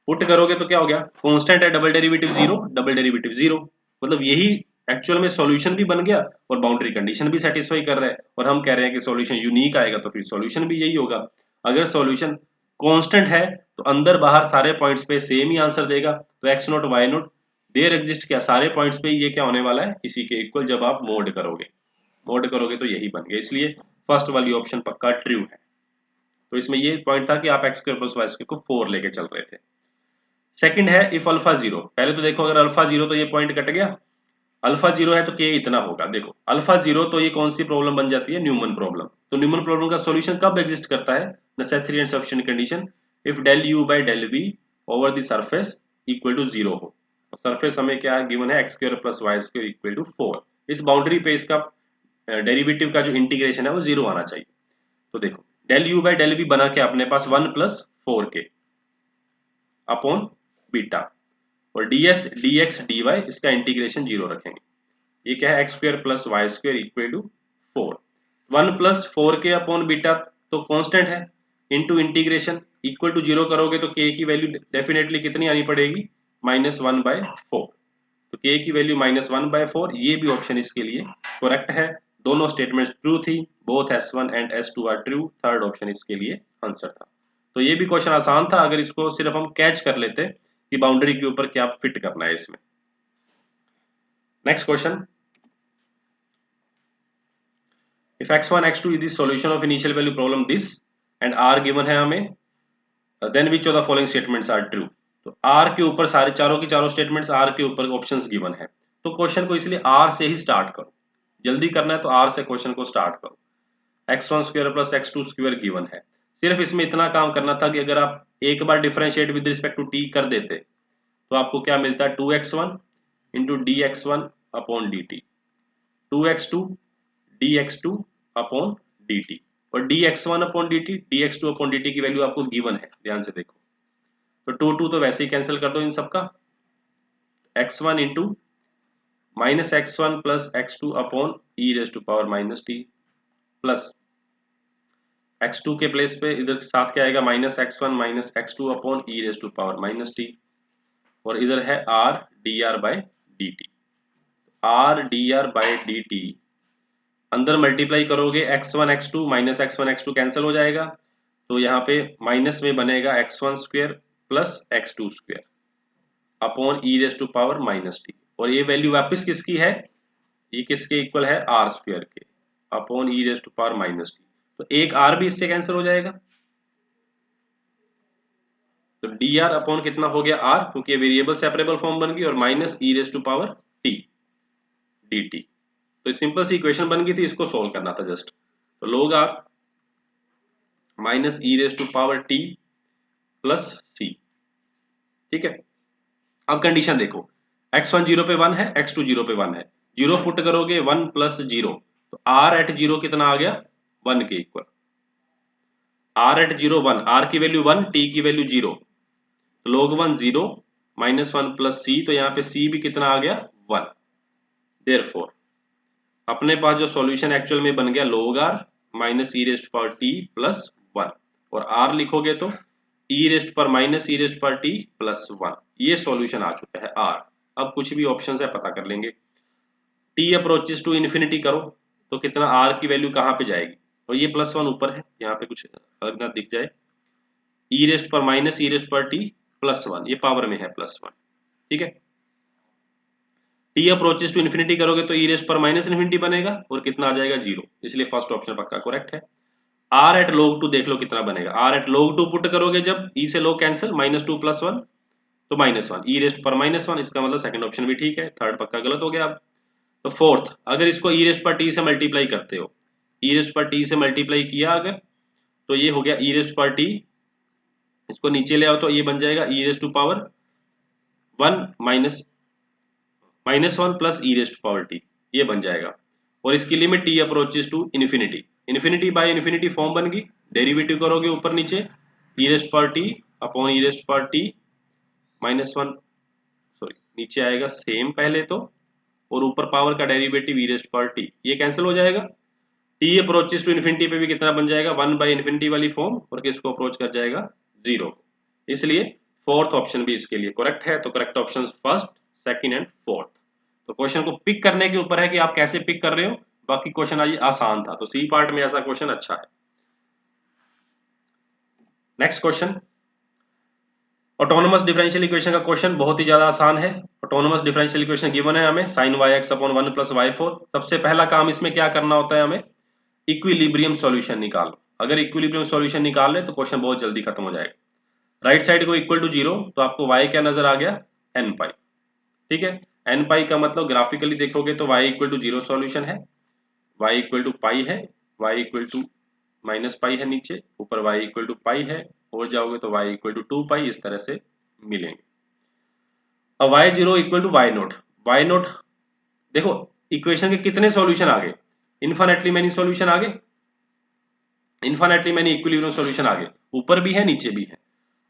पुट करोगे तो क्या हो गया, कांस्टेंट है, डबल डेरिवेटिव 0, डबल डेरिवेटिव 0, मतलब यही एक्चुअल में सॉल्यूशन भी बन गया और बाउंड्री कंडीशन भी सेटिस्फाई कर रहा है। और हम कह रहे हैं कि सॉल्यूशन यूनिक आएगा तो फिर सॉल्यूशन भी यही होगा। अगर सॉल्यूशन कांस्टेंट है तो अंदर बाहर सारे पॉइंट्स पे सेम ही आंसर देगा। तो x not y note there exist क्या, सारे पॉइंट्स पे ये क्या होने वाला है, इसी के इक्वल। जब आप मोड करोगे तो यही बन गया, इसलिए फर्स्ट वाली ऑप्शन पक्का ट्रू है। तो इसमें ये पॉइंट था कि आप x square plus y square को 4 लेके चल रहे थे। सेकंड है इफ अल्फा 0, पहले तो देखो अगर अल्फा 0 तो ये पॉइंट कट गया, अल्फा 0 है तो के इतना होगा। देखो अल्फा 0 तो ये कौन सी प्रॉब्लम बन जाती है, न्यूमन प्रॉब्लम। तो न्यूमन प्रॉब्लम का सॉल्यूशन कब एग्जिस्ट करता है, necessary and sufficient condition if del u by del v over the surface equal to 0 हो। सरफेस हमें क्या गिवन है, x square plus y square equal to 4। इस बाउंड्री पे इसका डेरिवेटिव का जो इंटीग्रेशन है वो 0 आना चाहिए। तो देखो del u by del v बना के अपने पास 1 प्लस 4 के अपॉन बीटा, और dx dy इसका इंटीग्रेशन 0 रखेंगे। ये क्या है, x square plus y square equal to 4। 1 plus 4 के अपॉन बीटा तो कांस्टेंट है, इनटू इंटीग्रेशन इक्वल टू 0 करोगे तो के की वैल्यू डेफिनेटली कितनी आनी पड़ेगी, -1/4। तो के की वैल्यू -1/4, ये भी ऑप्शन इसके लिए करेक्ट है। दोनों स्टेटमेंट्स ट्रू थी, both S1 and S2 are true, third option इसके लिए आंसर था। तो ये भी क्वेश्चन आसान था अगर इसको सिर्फ हम कैच कर लेते कि बाउंड्री के ऊपर क्या फिट करना है इसमें। Next question, if x1 x2 is the solution of initial value problem this and r given है हमें, then which of the following statements are true। तो r के ऊपर सारे चारों की चारों स्टेटमेंट्स r के ऊपर ऑप्शंस गिवन है, तो क्वेश्चन को इसलिए r से ही स्टार्ट करो, जल्दी करना है तो r से क्वेश्चन को स्टार्ट करो। x1 square plus x2 square given है, सिर्फ इसमें इतना काम करना था कि अगर आप एक बार differentiate with respect to t कर देते तो आपको क्या मिलता है, 2x1 into dx1 upon dt, 2x2 dx2 upon dt, और dx1 upon dt dx2 upon dt की वैल्यू आपको गिवन है, ध्यान से देखो। तो 2 तो वैसे ही कैंसिल कर दो इन सबका, x1 into minus x1 plus x2 upon e raise to power minus t, plus x2 के प्लेस पे इधर साथ क्या आएगा, -x1 minus x2 upon e raise to power minus t, और इधर है r dr by dt। r dr by dt अंदर मल्टीप्लाई करोगे x1 x2 minus x1 x2 cancel हो जाएगा, तो यहाँ पे माइनस में बनेगा x1 square plus x2 square upon e raise to power minus t, और ये वैल्यू वापस किसकी है, ये किसके इक्वल है, r स्क्वायर के upon e raise to power minus t. तो एक r भी इससे कैंसिल हो जाएगा, तो dr अपॉन कितना हो गया r, क्योंकि वेरिएबल सेपरेबल फॉर्म बन गई, और minus e raise to power t dt। तो सिंपल सी इक्वेशन बन गई थी, इसको सोल्व करना था जस्ट। तो लोग r minus e raise to power t plus c, ठीक है। अब कंडीशन देखो, x1 0 पे 1 है, x2 0 पे 1 है, 0 पुट करोगे 1 प्लस 0, तो r एट 0 कितना आ गया, 1 के इक्वल। r एट 0 1, r की वैल्यू 1, t की वैल्यू 0, तो log 1 0 माइनस 1 प्लस c, तो यहाँ पे c भी कितना आ गया, 1। देयरफॉर अपने पास जो सॉल्यूशन एक्चुअल में बन गया log r minus e raised power t plus 1, और r लिखोगे तो ई रेस्ट पर माइनस ई रेस्ट पर t प्लस 1, ये सॉल्यूशन आ चुका है r। अब कुछ भी ऑप्शन है पता कर लेंगे। t अप्रोचेस टू इन्फिनिटी करो तो कितना r की वैल्यू कहाँ पे जाएगी, और ये प्लस 1 ऊपर है, यहाँ पे कुछ अलग ना दिख जाए, ई रेस्ट पर माइनस ई रेस्ट पर t प्लस 1, ये पावर में है प्लस 1, ठीक है। t अप्रोचेस टू इन्फिनिटी करोगे तो ई रेस्ट पर माइनस इन्फिनिटी बनेगा और कितना आ जाएगा, 0, इसलिए फर्स्ट ऑप्शन पक्का करेक्ट है। r एट log 2 देख लो कितना बनेगा, r एट log 2 पुट करोगे जब e से log कैंसिल, माइनस 2 प्लस 1, तो माइनस 1, ई रेस्ट पर माइनस 1, इसका मतलब सेकंड ऑप्शन भी ठीक है, थर्ड पक्का गलत हो गया। अब तो फोर्थ, अगर इसको ई रेस्ट पर टी से मल्टीप्लाई करते हो, ई रेस्ट पर टी से मल्टीप्लाई किया अगर, तो ये हो गया ई रेस्ट पर टी, इसको नीचे ले आओ तो ये बन जाएगा e raised to power 1 minus minus 1 plus e raised power t, ये बन जाएगा। और इसकी limit t approaches to infinity, infinity by infinity form बन गई, डेरिवेटिव करोगे ऊपर नीचे, ई रेस्ट पर टी अपॉन ई रेस्ट पर टी माइनस 1, सॉरी नीचे आएगा सेम पहले तो, और ऊपर पावर का डेरिवेटिव ई रेस्ट पर टी, ये कैंसिल हो जाएगा। टी अप्रोचेस टू इन्फिनिटी पे भी कितना बन जाएगा, 1 बाई इन्फिनिटी वाली फॉर्म, और किसको अप्रोच कर जाएगा, 0। इसलिए फोर्थ ऑप्शन भी इसके लिए करेक्ट है। तो correct option first, second and fourth. तो क्वेश्चन को पिक करने के ऊपर है कि आप कैसे पिक कर रहे हो, बाकी क्वेश्चन आज आसान था, तो सी पार्ट में ऐसा क्वेश्चन अच्छा है। Next question, autonomous differential equation का क्वेश्चन बहुत ही ज्यादा आसान है। ऑटोनोमस डिफरेंशियल इक्वेशन गिवन है हमें, sin yx upon 1 plus y4। सबसे पहला काम इसमें क्या करना होता है, हमें इक्विलिब्रियम सॉल्यूशन निकालो। अगर इक्विलिब्रियम सॉल्यूशन निकाल ले तो क्वेश्चन बहुत जल्दी खत्म हो जाएगा। राइट साइड को इक्वल टू 0, तो आपको y क्या नजर आ गया, n पाई, ठीक है। n पाई का मतलब ग्राफिकली देखोगे तो y इक्वल टू 0 सॉल्यूशन है, y इक्वल टू पाई है, y equal to minus pi है नीचे, ऊपर y इक्वल टू पाई है, और जाओगे तो y इक्वल टू 2 पाई, इस तरह से मिलेंगे। अब y zero equal to y naught, y note देखो इक्वेशन के कितने सॉल्यूशन आ गए, इन्फिनिटली मैनी सॉल्यूशन आ गए, इन्फिनिटली मैनी इक्विलिब्रियम सॉल्यूशन आ गए, ऊपर भी है नीचे भी है।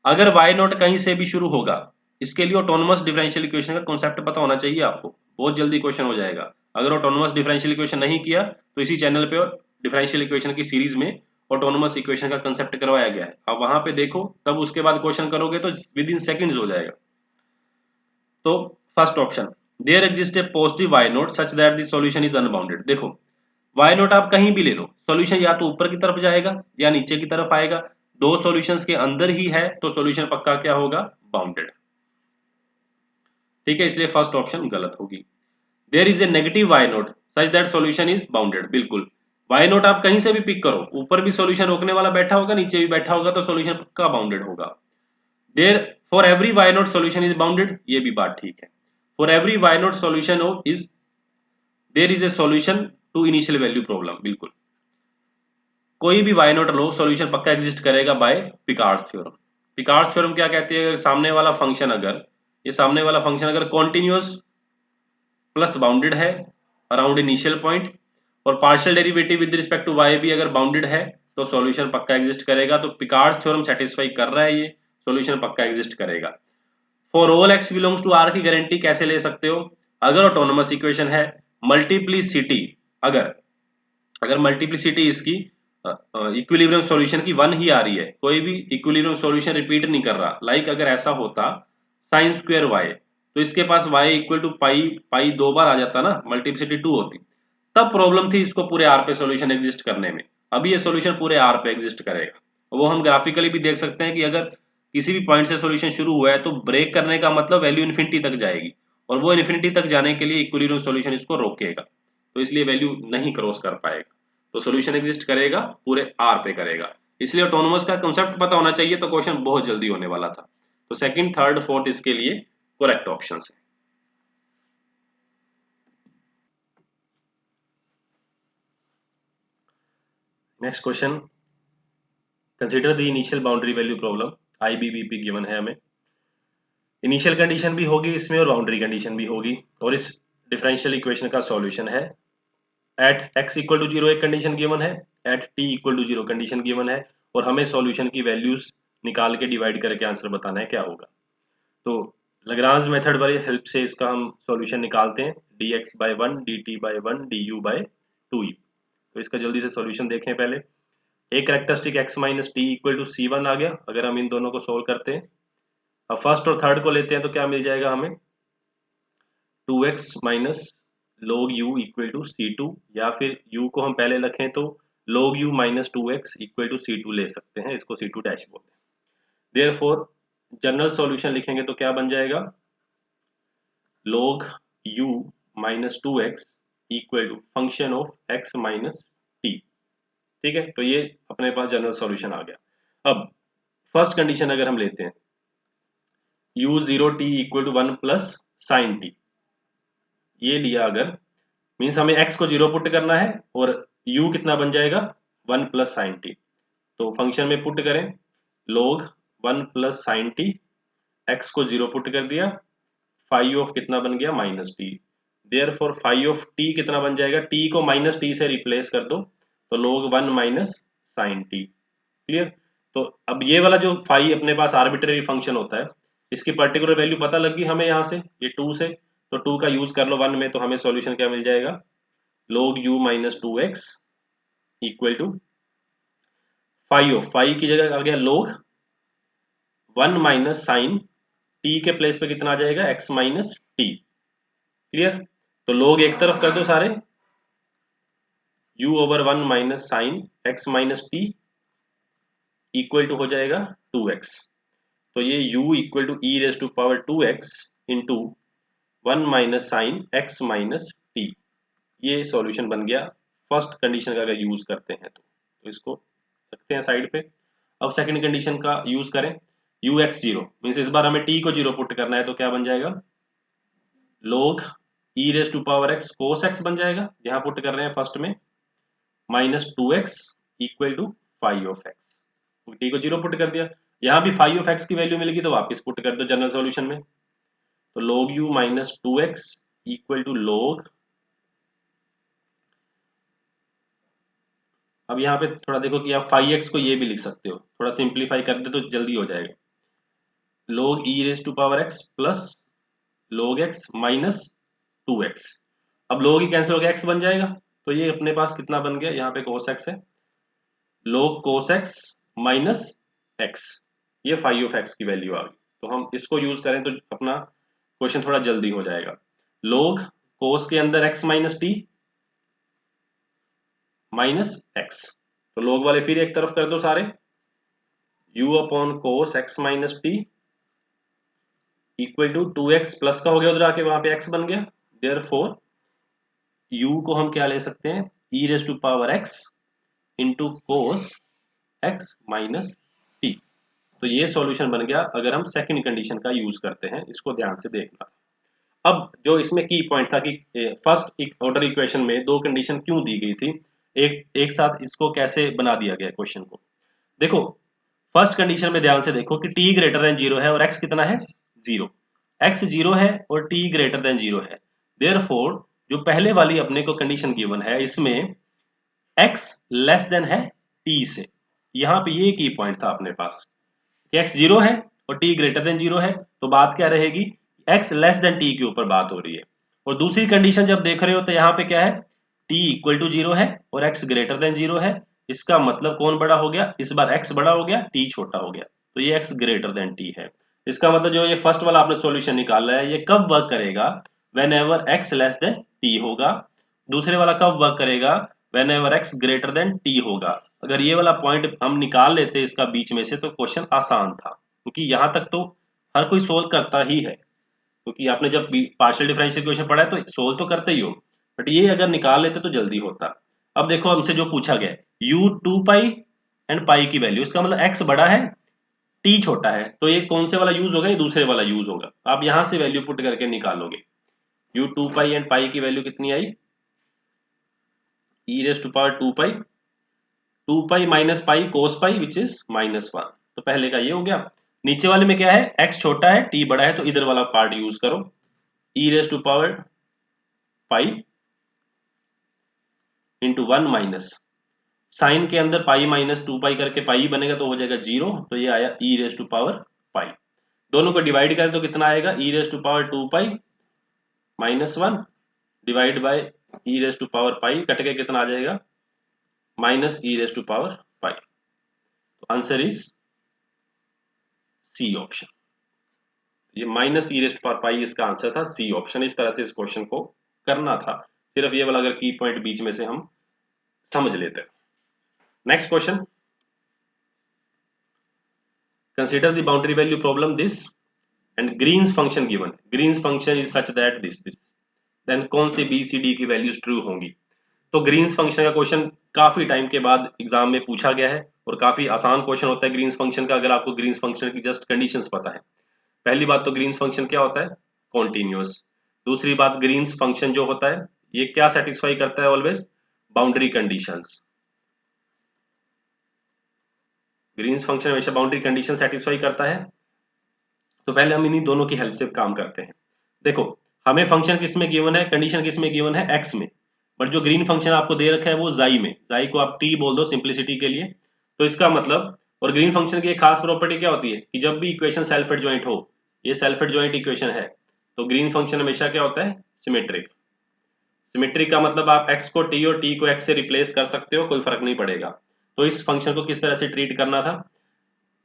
अगर y नोट कहीं से भी शुरू होगा, इसके लिए ऑटोनोमस डिफरेंशियल इक्वेशन का कॉन्सेप्ट पता होना चाहिए आपको, बहुत जल्दी क्वेश्चन हो जाएगा। अगर ऑटोनोमस डिफरेंशियल इक्वेशन नहीं किया तो इसी चैनल पे डिफरेंशियल इक्वेशन की सीरीज में ऑटोनोमस इक्वेशन का कंसेप्ट करवाया गया है, अब वहां पे देखो, तब उसके बाद क्वेश्चन करोगे तो विद इन सेकंड्स हो जाएगा। तो first option, there exist a positive y naught such that the solution is unbounded. देखो वाई नोट आप कहीं भी ले लो, सॉल्यूशन या तो ऊपर की तरफ जाएगा या नीचे की तरफ आएगा, दो सॉल्यूशंस के अंदर ही है तो सॉल्यूशन पक्का क्या होगा, बाउंडेड, ठीक है। इसलिए फर्स्ट ऑप्शन गलत होगी। There is a negative y naught such that solution is bounded, बिल्कुल वाई नोट आप कहीं से भी पिक करो, ऊपर भी सॉल्यूशन रोकने वाला बैठा होगा, नीचे भी बैठा होगा, तो सॉल्यूशन पक्का बाउंडेड होगा। There for every y naught solution is bounded, ये भी बात ठीक है। For every y naught solution is there is a solution to initial value problem, बिल्कुल कोई भी वाई नोट लो सॉल्यूशन पक्का एग्जिस्ट करेगा by Picard's theorem. Picard's theorem क्या कहती है, सामने वाला फंक्शन अगर, ये सामने वाला फंक्शन अगर कॉन्टिन्यूअस प्लस बाउंडेड है अराउंड इनिशियल पॉइंट, और partial derivative with respect to y भी अगर बाउंडेड है, तो सॉल्यूशन पक्का एग्जिस्ट करेगा। तो पिकार्ड्स थ्योरम सेटिस्फाई कर रहा है, ये सॉल्यूशन पक्का एग्जिस्ट करेगा। For all x belongs to R की गारंटी कैसे ले सकते हो, अगर ऑटोनोमस इक्वेशन है, मल्टीप्लिसिटी, अगर अगर मल्टीप्लिसिटी इसकी इक्विलिब्रियम सॉल्यूशन की 1 ही आ रही है, कोई भी इक्विलिब्रियम सॉल्यूशन रिपीट नहीं कर रहा, लाइक अगर ऐसा होता साइन स्क्वायर वाई, तो इसके पास y इक्वल टू पाई, पाई 2 बार आ जाता ना, मल्टीप्लिसिटी 2 होती, तब प्रॉब्लम थी इसको पूरे आर पे सॉल्यूशन एग्जिस्ट करने में। अभी ये सॉल्यूशन पूरे आर पे एग्जिस्ट करेगा, वो हम ग्राफिकली भी देख सकते हैं कि अगर किसी भी पॉइंट से सॉल्यूशन शुरू हुआ है तो ब्रेक करने का मतलब वैल्यू इन्फिनिटी तक जाएगी, और वो इन्फिनिटी तक जाने के लिए इक्विलिब्रियम सॉल्यूशन इसको रोकेगा, तो इसलिए वैल्यू नहीं क्रॉस कर पाएगा, तो सॉल्यूशन एग्जिस्ट करेगा पूरे आर पे करेगा। इसलिए ऑटोनोमस का कंसेप्ट पता होना चाहिए, तो क्वेश्चन बहुत जल्दी होने वाला था। तो सेकंड, थर्ड, फोर्थ इसके लिए करेक्ट ऑप्शंस है। Next question, consider the initial boundary value problem, IBVP given है हमें। इनिशियल कंडीशन भी होगी इसमें और बाउंड्री कंडीशन भी होगी, और इस डिफरेंशियल इक्वेशन का सॉल्यूशन है at x equal to zero एक कंडीशन गिवन है, at t equal to zero condition given है, और हमें सॉल्यूशन की वैल्यूज निकाल के डिवाइड करके आंसर बताना है क्या होगा। तो लग्रांज मेथड वाली हेल्प से इसका हम सॉल्यूशन निकालते हैं, dx by one d t by one d u by two u. तो इसका जल्दी से सॉल्यूशन देखें पहले। एक characteristic x minus t equal to c one आ गया अगर हम इन दोनों को सोल्व करते हैं। अब फर्स्ट और थर्ड को लेते हैं तो क्या मिल जाएगा हमें, 2x minus log u equal to c two, या फिर u को हम पहले रखें तो log u minus two x equal to c two ले सकते हैं, इसको सी टू डैश बोलते हैं। देयरफॉर जनरल सॉल्यूशन लिखेंगे तो क्या बन जाएगा, log u minus two x equal to function of x minus t. ठीक है, तो ये अपने पास जनरल सॉल्यूशन आ गया। अब फर्स्ट कंडीशन अगर हम लेते हैं, u zero t equal to one plus sine t, ये लिया अगर, मीन्स हमें x को जीरो पुट करना है और u कितना बन जाएगा, वन प्लस साइन टी। तो फंक्शन में पुट करें log one plus sine T, x को जीरो पुट कर दिया, फाइव ऑफ कितना बन गया minus T. Therefore five of T कितना बन जाएगा, t को माइनस टी से रिप्लेस कर दो तो log one minus sine t. Clear. तो अब ये वाला जो फाइव अपने पास आर्बिट्रेरी फंक्शन होता है, इसकी पर्टिकुलर वैल्यू पता लगी हमें यहाँ से, ये टू से, तो टू का यूज कर लो वन में, तो हमें सॉल्यूशन क्या मिल जाएगा, log u minus two x equal to five की जगह आ गया log one minus sine t के प्लेस पे कितना आ जाएगा, x माइनस टी। क्लियर। तो log एक तरफ कर दो सारे, u over one minus sine x minus t equal to हो जाएगा 2x। तो ये u equal to e raise to power 2x into one minus sine x minus t, ये सॉल्यूशन बन गया फर्स्ट कंडीशन का अगर यूज करते हैं तो इसको रखते हैं साइड पे। अब सेकंड कंडीशन का यूज करें, u x जीरो, मीन्स इस बार हमें t को जीरो पुट करना है, तो क्या बन जाएगा, log e raise to power x cos x बन जाएगा, यहाँ पुट कर रहे हैं फर्स्ट में, minus two x equal to five of x. T को जीरो पुट कर दिया, यहाँ भी फाइव ऑफ एक्स की वैल्यू मिलेगी तो वापस पुट कर दो जनरल सॉल्यूशन में, तो log u minus two x equal to log, अब यहाँ पे थोड़ा देखो कि आप 5x को ये भी लिख सकते हो, थोड़ा सिंप्लीफाई कर दे तो जल्दी हो जाएगा, log e raise to power x plus log x minus two x. अब log ही कैंसिल हो गया, x बन जाएगा, तो ये अपने पास कितना बन गया, यहाँ पे cos x है, log cos x minus x, ये फाइव ऑफ x की वैल्यू आ गई। तो हम इसको यूज करें तो अपना क्वेश्चन थोड़ा जल्दी हो जाएगा। log cos के अंदर x minus T minus x, तो log वाले फिर एक तरफ कर दो सारे, u upon cos x minus t equal to two x, plus का हो गया उधर आके, वहां पे x बन गया। देयरफॉर u को हम क्या ले सकते हैं, e raise to power x into cos x minus t. तो ये सॉल्यूशन बन गया अगर हम सेकंड कंडीशन का यूज करते हैं, इसको ध्यान से देखना। अब जो इसमें की पॉइंट था कि फर्स्ट ऑर्डर इक्वेशन में दो कंडीशन क्यों दी गई थी, एक साथ इसको कैसे बना दिया गया क्वेश्चन को। देखो फर्स्ट कंडीशन में ध्यान से देखो कि t ग्रेटर देन जीरो है और x कितना है, जीरो, x जीरो है और t ग्रेटर देन जीरो है। देयरफॉर जो पहले वाली अपने को कंडीशन गिवन है, इसमें x लेस देन है t से, यहाँ पे ये की पॉइंट था अपने पास कि x जीरो है और t ग्रेटर देन जीरो है, तो बात क्या रहेगी, x लेस देन t के ऊपर बात हो रही है। और दूसरी कंडीशन जब देख रहे हो तो यहाँ पे क्या है, t इक्वल टू जीरो है और x ग्रेटर देन जीरो है, इसका मतलब कौन बड़ा हो गया, इस बार x बड़ा हो गया, t छोटा हो गया, तो ये x ग्रेटर देन t है। इसका मतलब जो ये फर्स्ट वाला आपने सॉल्यूशन निकाला है, ये कब वर्क करेगा, when ever x less then t होगा। दूसरे वाला कब वर्क करेगा, when ever x greater than t होगा। अगर ये वाला पॉइंट हम निकाल लेते इसका बीच में से तो क्वेश्चन आसान था, क्योंकि यहाँ तक तो हर कोई सोल्व करता ही है, क्योंकि आपने जब पार्शियल डिफरेंशियल इक्वेशन पढ़ा है तो सोल्व तो करते ही हो, बट ये अगर निकाल लेते तो जल्दी होता। अब देखो हमसे जो पूछा गया, u two pi and pi की वैल्यू, इसका मतलब x बड़ा है t छोटा है, तो ये कौन से वाला यूज होगा, ये दूसरे वाला यूज होगा। आप यहां से वैल्यू पुट करके निकालोगे, u two pi and pi की वैल्यू कितनी आई, e raise to power two pi minus pi cos pi which is minus one, तो पहले का ये हो गया। नीचे वाले में क्या है, x छोटा है t बड़ा है, तो इधर वाला पार्ट यूज करो, e raise to power pi into 1 minus sine के अंदर पाई माइनस 2 पाई करके पाई बनेगा तो हो जाएगा 0, तो ये आया e raise to power pi. दोनों को डिवाइड करें तो कितना आएगा, e raise to power 2 pi minus 1 divide by e raise to power pi, cut के कितना आ जाएगा, minus e raise to power pi. तो आंसर इज सी ऑप्शन। ये minus e raised power pi इसका आंसर था, सी ऑप्शन। इस तरह से इस क्वेश्चन को करना था, सिर्फ ये वाला अगर की पॉइंट बीच में से हम समझ लेते हैं। Next question, consider the boundary value problem this and Green's function given, Green's function is such that this then कौन से बी सी डी की वैल्यूज ट्रू होंगी। तो ग्रीन्स फंक्शन का क्वेश्चन काफी टाइम के बाद एग्जाम में पूछा गया है और काफी आसान क्वेश्चन होता है ग्रीन्स फंक्शन का, अगर आपको ग्रीन्स फंक्शन की जस्ट कंडीशंस पता है। पहली बात तो ग्रीन्स फंक्शन क्या होता है, कॉन्टिन्यूअस। दूसरी बात, ग्रीन्स फंक्शन जो होता है ये क्या सेटिस्फाई करता है, always boundary conditions. Green's function हमेशा बाउंड्री कंडीशन सेटिस्फाई करता है। तो पहले हम इन्हीं दोनों की हेल्प से काम करते हैं। देखो, हमें फंक्शन किस में गिवन है, कंडीशन किस में गिवन है, एक्स में, बट जो ग्रीन फंक्शन आपको दे रखा है वो जाई में, जाई को आप टी बोल दो सिंप्लिसिटी के लिए। तो इसका मतलब, और ग्रीन फंक्शन की एक खास प्रॉपर्टी क्या होती है कि जब भी इक्वेशन सेल्फ एडजॉइंट हो, ये सेल्फ एडजॉइंट इक्वेशन है, तो ग्रीन फंक्शन हमेशा क्या होता है, सिमेट्रिक। सिमेट्रिक का मतलब आप x को t और t को x से रिप्लेस कर सकते हो, कोई फर्क नहीं पड़ेगा। तो इस फंक्शन को किस तरह से ट्रीट करना था,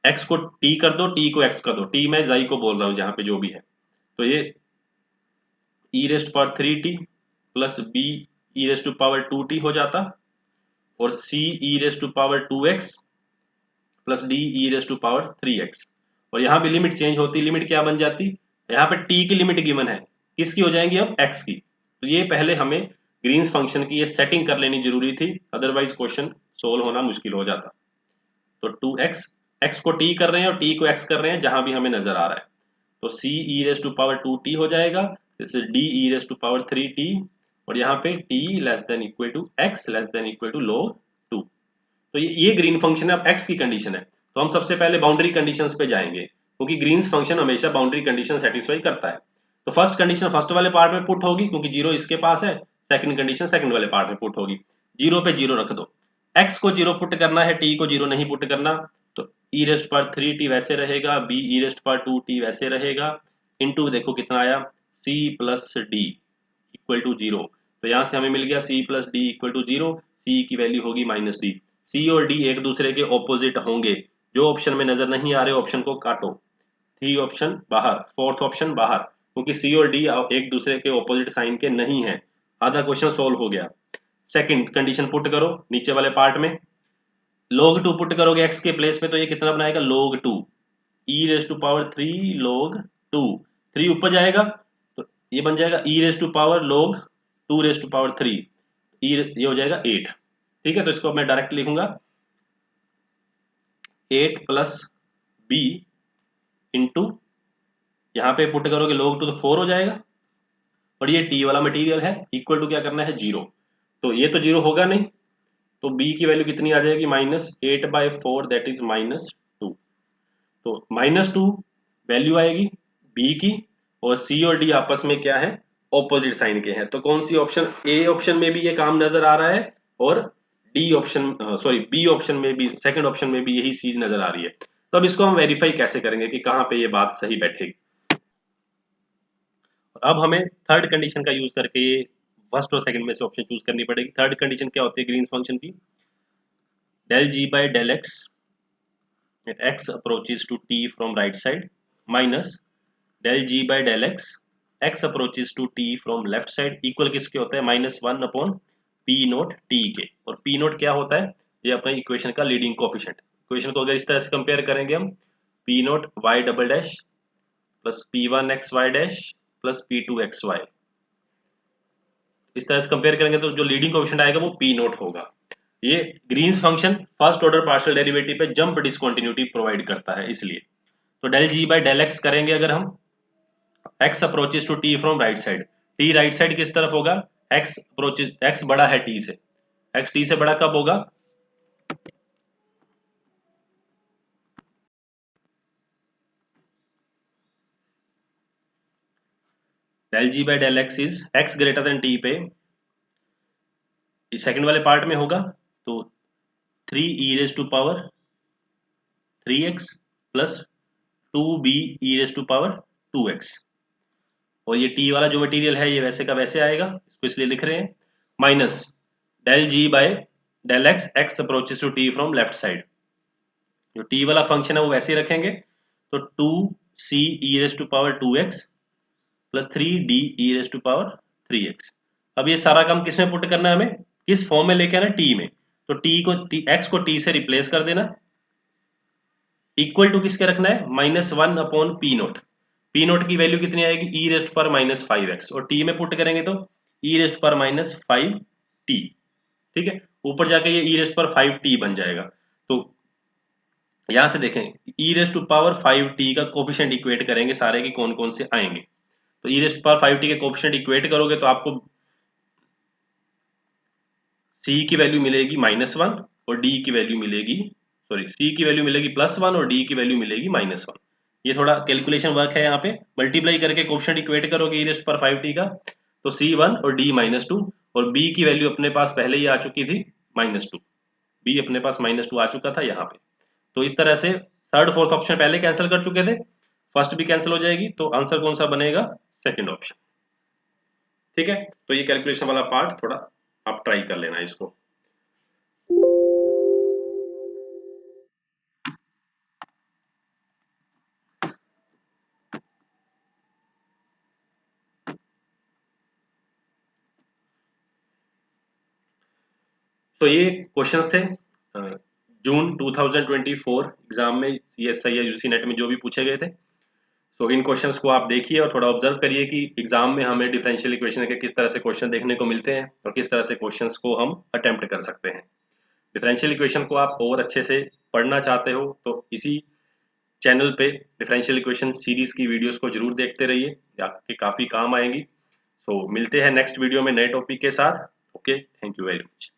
x को t कर दो, t को x कर दो, t मैं जाई को बोल रहा हूं जहां पे जो भी है, तो ये e raised power 3t plus b e raised to power 2t हो जाता, और c e raised to power 2x plus d e raised to power 3x। और यहाँ भी लिमिट चेंज होती, लिमिट क्या बन जाती, यहाँ पे t की लिमिट गिवन है, किसकी हो जाएंगी अब, x की। तो ये पहले हमें ग्रीन्स फंक्शन की ये सेटिंग कर लेनी जरूरी थी, अदरवाइज क्वेश्चन सोल्व होना मुश्किल हो जाता। तो 2x, x को t कर रहे हैं और t को x कर रहे हैं जहां भी हमें नजर आ रहा है, तो c e raise to power 2t हो जाएगा, जैसे d e raise to power 3t, और यहाँ पे t less than equal to x less than equal to log 2। तो ये ग्रीन फंक्शन है, अब x की कंडीशन है, तो हम सबसे पहले बाउंड्री कंडीशंस पे जाएंगे, क्योंकि ग्रीन्स फंक्शन हमेशा बाउंड्री कंडीशन सेटिस्फाई करता है। तो फर्स्ट कंडीशन फर्स्ट वाले पार्ट में पुट होगी, क्योंकि जीरो इसके पास है, सेकंड कंडीशन सेकंड वाले पार्ट में पुट होगी। जीरो पे जीरो रख दो, x को जीरो पुट करना है, t को जीरो नहीं पुट करना, तो e रेस्ट पर 3t वैसे रहेगा, b e रेस्ट पर 2t वैसे रहेगा, इनटू देखो कितना आया, c plus d equal to zero. तो यहाँ से हमें मिल गया c plus d equal to zero, c की वैल्यू होगी माइनस डी। c और d एक दूसरे के ऑपोजिट होंगे, जो ऑप्शन में नजर नहीं आ रहे ऑप्शन को काटो, 3 ऑप्शन बाहर, फोर्थ ऑप्शन बाहर, क्योंकि c और d एक दूसरे के ऑपोजिट साइन के नहीं है। आधा क्वेश्चन सोल्व हो गया। सेकंड कंडीशन पुट करो नीचे वाले पार्ट में, log 2 पुट करोगे x के प्लेस में, तो ये कितना बनाएगा, log 2 e raise to power 3 log 2, 3 ऊपर जाएगा तो ये बन जाएगा e raise to power log 2 raise to power 3, ये हो जाएगा 8। ठीक है, तो इसको मैं डायरेक्ट लिखूंगा 8 प्लस बी इंटू, यहाँ पे पुट करोगे log 2 तो 4 हो जाएगा, और ये t वाला मटेरियल है, इक्वल टू क्या करना है, जीरो। तो ये तो जीरो होगा नहीं, तो b की वैल्यू कितनी आ जाएगी, -8/4 दैट इज -2। तो -2 वैल्यू आएगी b की, और c और d आपस में क्या है, ऑपोजिट साइन के हैं। तो कौन सी ऑप्शन, ए ऑप्शन में भी ये काम नजर आ रहा है, और d option sorry b option में भी, सेकंड ऑप्शन में भी यही चीज नजर आ रही है। तो अब इसको हम वेरीफाई कैसे करेंगे कि कहाँ पे ये बात सही बैठेगी। अब हमें थर्ड कंडीशन का यूज करके ये फर्स्ट और सेकंड में से ऑप्शन चूज करनी पड़ेगी। थर्ड कंडीशन क्या होती है ग्रीन्स फंक्शन की, del g by del x at x approaches to t from right side minus del g by del x approaches to t from left side equal किसके होता है, -1 p note t के। और p note क्या होता है, ये अपने इक्वेशन का लीडिंग कोफिशिएंट। इक्वेशन को अगर इस तरह से कंपेयर करेंगे हम, p note y double dash plus p1 xy dash plus p2 xy, इस तरह से कंपेयर करेंगे तो जो लीडिंग कोफिशिएंट आएगा वो p नोट होगा। ये Green's function first order partial derivative पे जंप डिसकंटिन्यूटी प्रोवाइड करता है, इसलिए। तो del g by del x करेंगे अगर हम, x approaches to t from right side, t right side किस तरफ होगा, x अप्रोचेस, x बड़ा है t से, x t से बड़ा कब होगा, del g by del x is x greater than t पे सेकंड वाले पार्ट में होगा तो 3e⁻³ प्लस 2b e⁻²x, और ये टी वाला जो मटेरियल है ये वैसे का वैसे आएगा, इसको इसलिए लिख रहे हैं, minus del g by del x, x approaches to t from left side, जो टी वाला फंक्शन है वो वैसे ही रखेंगे, तो 2c e⁻²x plus 3d e⁻3x। अब ये सारा काम किस में पुट करना है, हमें किस फॉर्म में लेके आना, टी में, तो टी को एक्स को टी से रिप्लेस कर देना, इक्वल टू किसके रखना है, -1/p0, पी नोट की वैल्यू कितनी आएगी, e⁻⁵x, और टी में पुट करेंगे तो e⁻⁵t, ठीक है, ऊपर जाके ये e⁻⁵t बन जाएगा। तो यहां से देखें e⁻⁵t का कोफिशिएंट इक्वेट करेंगे सारे की कौन कौन से आएंगे, तो e⁻⁵t के कोफिशिएंट इक्वेट करोगे तो आपको c की वैल्यू मिलेगी -1 और d की वैल्यू मिलेगी, सॉरी, c की वैल्यू मिलेगी +1 और d की वैल्यू मिलेगी -1। ये थोड़ा कैलकुलेशन वर्क है, यहाँ पे मल्टीप्लाई करके कोफिशिएंट इक्वेट करोगे e⁻⁵t का तो c1 और d -2, और b की वैल्यू अपने पास पहले ही आ चुकी थी -2, b अपने पास -2 आ चुका था यहाँ पे। तो इस तरह से थर्ड फोर्थ ऑप्शन पहले कैंसिल कर चुके थे, फर्स्ट भी कैंसिल हो जाएगी, तो आंसर कौन सा बनेगा, सेकंड ऑप्शन, ठीक है। तो ये कैलकुलेशन वाला पार्ट थोड़ा आप ट्राई कर लेना इसको। तो ये क्वेश्चंस थे जून 2024 एग्जाम में CSI या यूजी नेट में जो भी पूछे गए थे। सो इन क्वेश्चंस को आप देखिए और थोड़ा ऑब्जर्व करिए कि एग्जाम में हमें डिफरेंशियल इक्वेशन के किस तरह से क्वेश्चन देखने को मिलते हैं और किस तरह से क्वेश्चंस को हम अटेम्प्ट कर सकते हैं। डिफरेंशियल इक्वेशन को आप और अच्छे से पढ़ना चाहते हो तो इसी चैनल पे डिफरेंशियल इक्वेशन सीरीज की वीडियोस को जरूर देखते रहिए, आपके काफ़ी काम आएंगी। सो मिलते हैं नेक्स्ट वीडियो में नए टॉपिक के साथ। Okay, thank you very much.